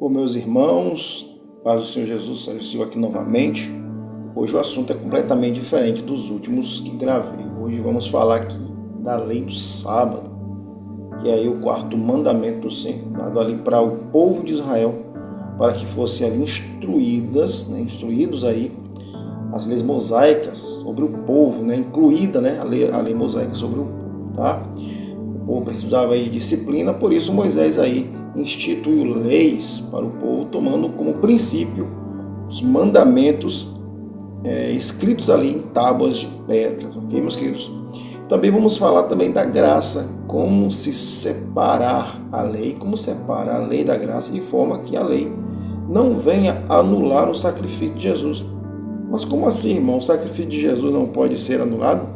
Ô meus irmãos, paz do Senhor Jesus, apareceu aqui novamente. Hoje o assunto é completamente diferente dos últimos que gravei. Hoje vamos falar aqui da lei do sábado, que é aí o quarto mandamento do Senhor, dado ali para o povo de Israel, para que fossem ali instruídos aí as leis mosaicas sobre o povo, incluída a lei mosaica sobre o povo, tá? O povo precisava aí de disciplina, por isso Moisés aí instituiu leis para o povo, tomando como princípio os mandamentos escritos ali em tábuas de pedra, ok, meus queridos? Também vamos falar também da graça, como se separar a lei, como separar a lei da graça, de forma que a lei não venha anular o sacrifício de Jesus. Mas como assim, irmão? O sacrifício de Jesus não pode ser anulado?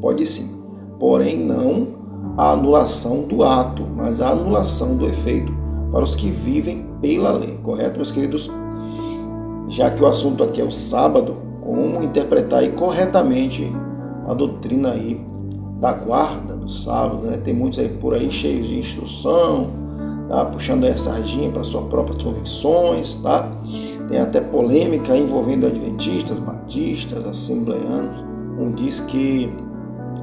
Pode sim, porém não a anulação do ato, mas a anulação do efeito para os que vivem pela lei, correto, meus queridos? Já que o assunto aqui é o sábado, como interpretar aí corretamente a doutrina aí da guarda do sábado, Tem muitos aí por aí cheios de instrução, tá? Puxando aí a sardinha para suas próprias convicções, tá? Tem até polêmica envolvendo adventistas, batistas, assembleanos. Um diz que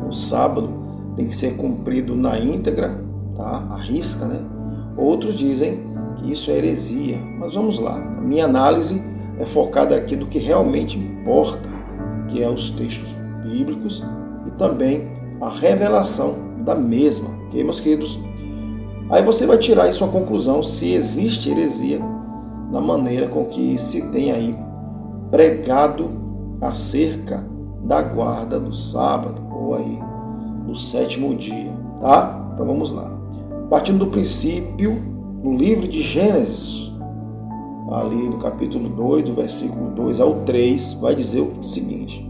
o sábado tem que ser cumprido na íntegra, tá? À risca, Outros dizem que isso é heresia. Mas vamos lá. A minha análise é focada aqui do que realmente importa, que é os textos bíblicos e também a revelação da mesma, ok, meus queridos? Aí você vai tirar aí sua conclusão se existe heresia na maneira com que se tem aí pregado acerca da guarda do sábado, ou aí do sétimo dia, tá? Então vamos lá. Partindo do princípio, no livro de Gênesis, ali no capítulo 2, do versículo 2 ao 3, vai dizer o seguinte: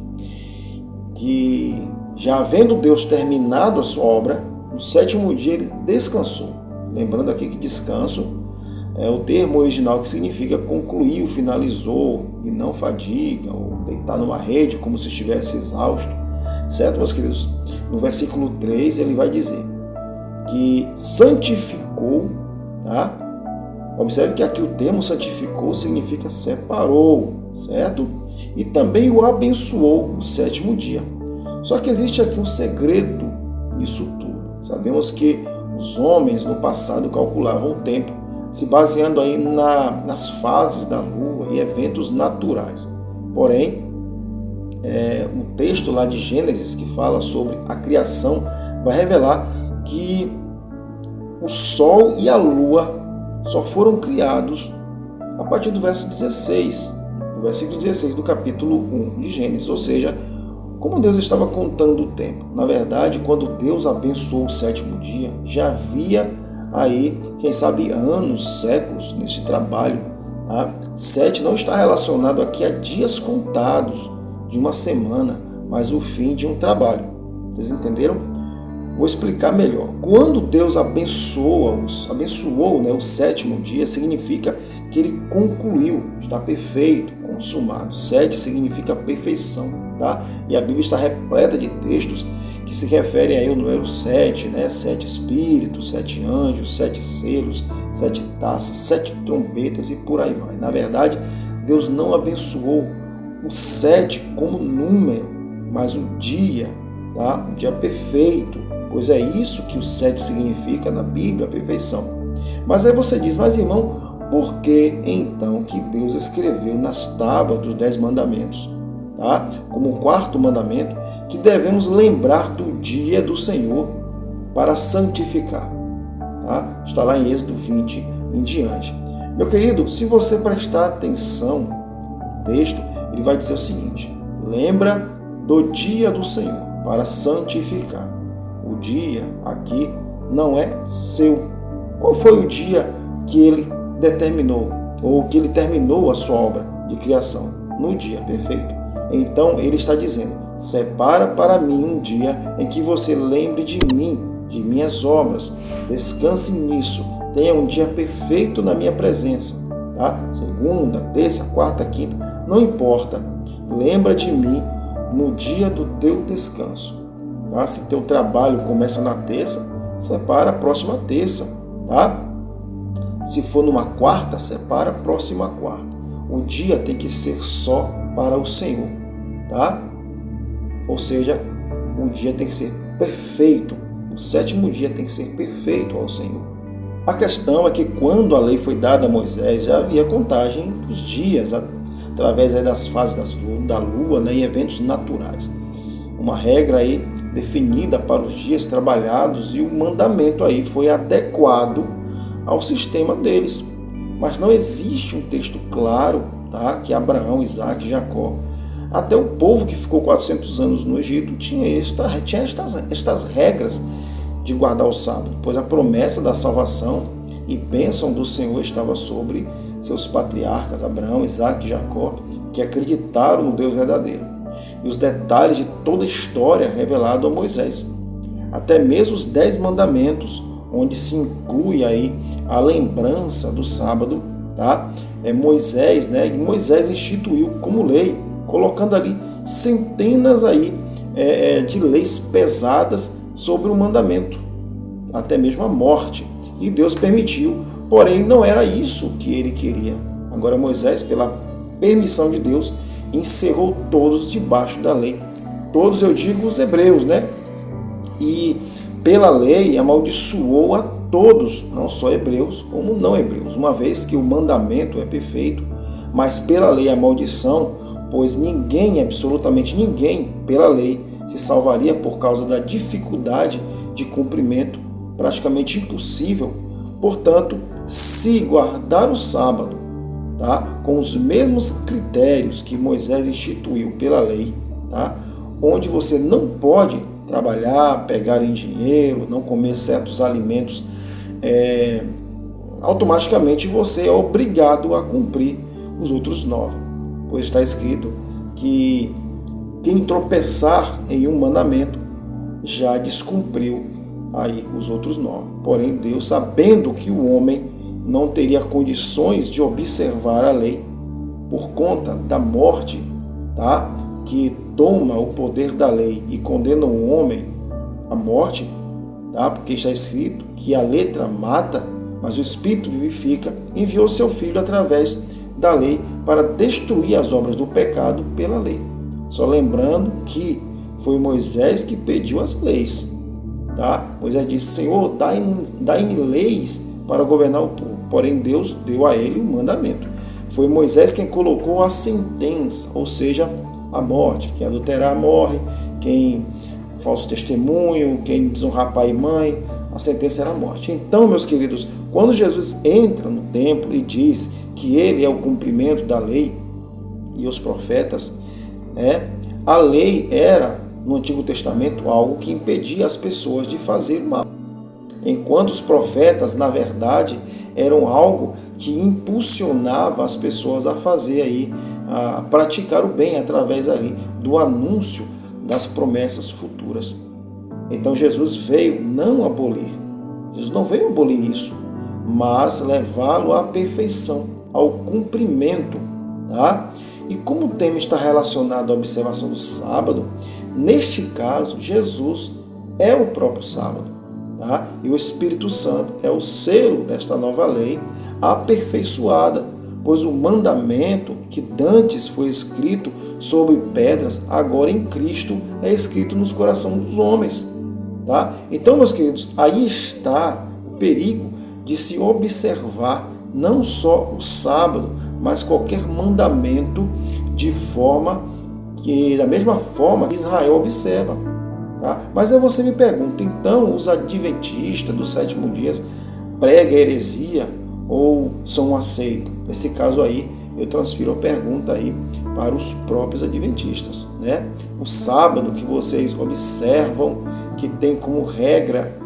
que já havendo Deus terminado a sua obra, no sétimo dia ele descansou. Lembrando aqui que descanso é o termo original que significa concluiu, finalizou, e não fadiga, ou deitar numa rede como se estivesse exausto, certo, meus queridos? No versículo 3 ele vai dizer que santificou, tá? Observe que aqui o termo santificou significa separou, certo? E também o abençoou no sétimo dia. Só que existe aqui um segredo nisso tudo. Sabemos que os homens no passado calculavam o tempo se baseando aí nas fases da lua e eventos naturais. Porém, um texto lá de Gênesis que fala sobre a criação vai revelar que o sol e a lua só foram criados a partir do verso 16, do versículo 16 do capítulo 1 de Gênesis, ou seja, como Deus estava contando o tempo. Na verdade, quando Deus abençoou o sétimo dia, já havia aí, quem sabe, anos, séculos nesse trabalho. Tá? 7 não está relacionado aqui a dias contados de uma semana, mas o fim de um trabalho. Vocês entenderam? Vou explicar melhor. Quando Deus abençoou o sétimo dia, significa que ele concluiu, está perfeito, consumado. 7 significa perfeição, tá? E a Bíblia está repleta de textos que se referem aí ao número 7, 7 espíritos, 7 anjos, 7 selos, 7 taças, 7 trombetas e por aí vai. Na verdade, Deus não abençoou o 7 como número, mas o dia, tá? O dia perfeito, pois é isso que o 7 significa na Bíblia, a perfeição. Mas aí você diz, mas irmão, por que então que Deus escreveu nas tábuas dos 10 mandamentos, tá? Como o quarto mandamento, que devemos lembrar do dia do Senhor para santificar, tá? Está lá em Êxodo 20 em diante. Meu querido, se você prestar atenção no texto, ele vai dizer o seguinte: lembra do dia do Senhor para santificar. O dia aqui não é seu. Qual foi o dia que ele determinou, ou que ele terminou a sua obra de criação? No dia perfeito. Então ele está dizendo: separa para mim um dia em que você lembre de mim, de minhas obras, descanse nisso, tenha um dia perfeito na minha presença, tá? Segunda, terça, quarta, quinta, não importa, lembra de mim no dia do teu descanso, tá? Se teu trabalho começa na terça, separa a próxima terça, tá? Se for numa quarta, separa a próxima quarta. O dia tem que ser só para o Senhor, tá? Ou seja, o dia tem que ser perfeito. O sétimo dia tem que ser perfeito ao Senhor. A questão é que quando a lei foi dada a Moisés, já havia contagem dos dias, através das fases da lua, né, e eventos naturais. Uma regra aí definida para os dias trabalhados, e o mandamento aí foi adequado ao sistema deles. Mas não existe um texto claro, tá, que Abraão, Isaac e Jacó, até o povo que ficou 400 anos no Egito, tinha estas regras de guardar o sábado, pois a promessa da salvação e bênção do Senhor estava sobre seus patriarcas, Abraão, Isaac e Jacó, que acreditaram no Deus verdadeiro. E os detalhes de toda a história revelado a Moisés. Até mesmo os 10 mandamentos, onde se inclui aí a lembrança do sábado, tá? Moisés, né? E Moisés instituiu como lei, colocando ali centenas aí de leis pesadas sobre o mandamento, até mesmo a morte. E Deus permitiu, porém não era isso que ele queria. Agora Moisés, pela permissão de Deus, encerrou todos debaixo da lei. Todos, eu digo, os hebreus, né? E pela lei amaldiçoou a todos, não só hebreus, como não hebreus, uma vez que o mandamento é perfeito, mas pela lei a maldição, pois ninguém, absolutamente ninguém, pela lei, se salvaria por causa da dificuldade de cumprimento, praticamente impossível. Portanto, se guardar o sábado, tá, com os mesmos critérios que Moisés instituiu pela lei, tá, onde você não pode trabalhar, pegar em dinheiro, não comer certos alimentos, automaticamente você é obrigado a cumprir os outros 9, pois está escrito que quem tropeçar em um mandamento já descumpriu aí os outros 9. Porém, Deus, sabendo que o homem não teria condições de observar a lei por conta da morte, tá, que toma o poder da lei e condena o homem à morte, tá, porque está escrito que a letra mata, mas o Espírito vivifica, enviou seu Filho através da lei para destruir as obras do pecado pela lei. Só lembrando que foi Moisés que pediu as leis, tá? Moisés disse: Senhor, dai-me leis para governar o povo. Porém, Deus deu a ele o mandamento. Foi Moisés quem colocou a sentença, ou seja, a morte. Quem adulterar morre, quem falso testemunho, quem desonrar pai e mãe, a sentença era a morte. Então, meus queridos, quando Jesus entra no templo e diz que ele é o cumprimento da lei e os profetas, a lei era, no Antigo Testamento, algo que impedia as pessoas de fazer o mal, enquanto os profetas, na verdade, eram algo que impulsionava as pessoas a fazer aí, a praticar o bem através ali do anúncio das promessas futuras. Então Jesus veio não abolir, Jesus não veio abolir isso, mas levá-lo à perfeição, ao cumprimento, tá? E como o tema está relacionado à observação do sábado, neste caso, Jesus é o próprio sábado, tá? E o Espírito Santo é o selo desta nova lei aperfeiçoada, pois o mandamento que dantes foi escrito sobre pedras, agora em Cristo é escrito nos corações dos homens, tá? Então, meus queridos, aí está o perigo de se observar não só o sábado, mas qualquer mandamento da mesma forma que Israel observa, tá? Mas aí você me pergunta, então os adventistas do sétimo dia pregam heresia ou são aceitos? Nesse caso aí, eu transfiro a pergunta aí para os próprios adventistas, né? O sábado que vocês observam, que tem como regra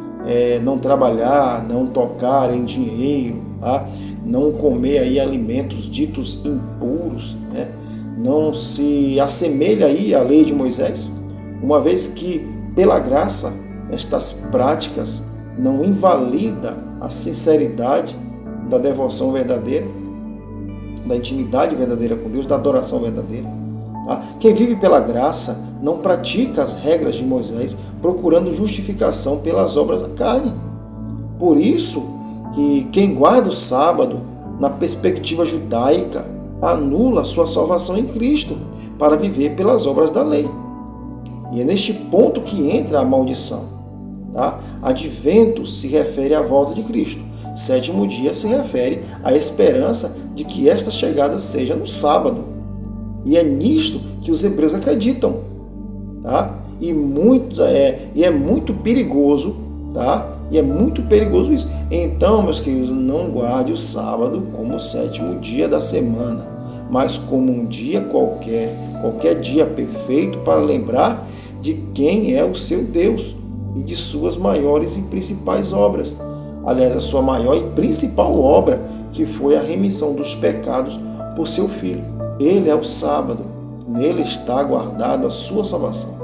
não trabalhar, não tocar em dinheiro, tá? Não comer aí alimentos ditos impuros, né? Não se assemelha aí à lei de Moisés, uma vez que, pela graça, estas práticas não invalidam a sinceridade da devoção verdadeira, da intimidade verdadeira com Deus, da adoração verdadeira. Tá? Quem vive pela graça não pratica as regras de Moisés, procurando justificação pelas obras da carne. Por isso, que quem guarda o sábado, na perspectiva judaica, anula sua salvação em Cristo para viver pelas obras da lei. E é neste ponto que entra a maldição. Tá? Advento se refere à volta de Cristo. Sétimo dia se refere à esperança de que esta chegada seja no sábado. E é nisto que os hebreus acreditam. Tá? E é muito perigoso, tá? E é muito perigoso isso. Então, meus queridos, não guarde o sábado como o sétimo dia da semana, mas como um dia qualquer dia perfeito para lembrar de quem é o seu Deus e de suas maiores e principais obras. Aliás, a sua maior e principal obra, que foi a remissão dos pecados por seu Filho. Ele é o sábado. Nele está guardada a sua salvação.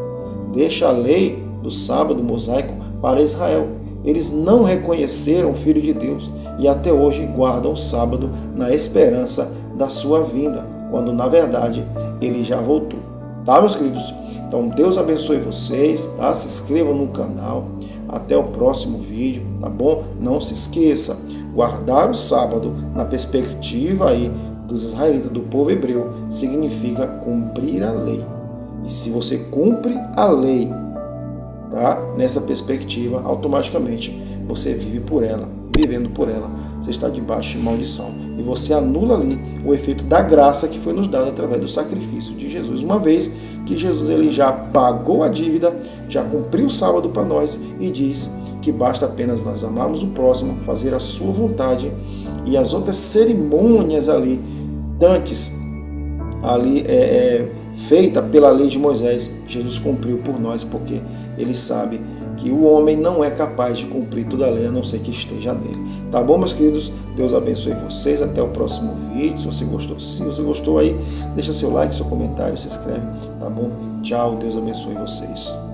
Deixa a lei do sábado mosaico para Israel. Eles não reconheceram o Filho de Deus e até hoje guardam o sábado na esperança da sua vinda, quando na verdade ele já voltou. Tá, meus queridos? Então Deus abençoe vocês, tá? Se inscrevam no canal. Até o próximo vídeo, tá bom? Não se esqueça, guardar o sábado na perspectiva aí dos israelitas, do povo hebreu, significa cumprir a lei. E se você cumpre a lei, tá? Nessa perspectiva, automaticamente você vive por ela. Vivendo por ela, você está debaixo de maldição. E você anula ali o efeito da graça que foi nos dado através do sacrifício de Jesus. Uma vez que Jesus ele já pagou a dívida, já cumpriu o sábado para nós e diz que basta apenas nós amarmos o próximo, fazer a sua vontade, e as outras cerimônias ali, antes ali feita pela lei de Moisés, Jesus cumpriu por nós, porque ele sabe que o homem não é capaz de cumprir toda a lei, a não ser que esteja nele. Tá bom, meus queridos? Deus abençoe vocês. Até o próximo vídeo. Se você gostou aí, deixa seu like, seu comentário, se inscreve. Tá bom? Tchau. Deus abençoe vocês.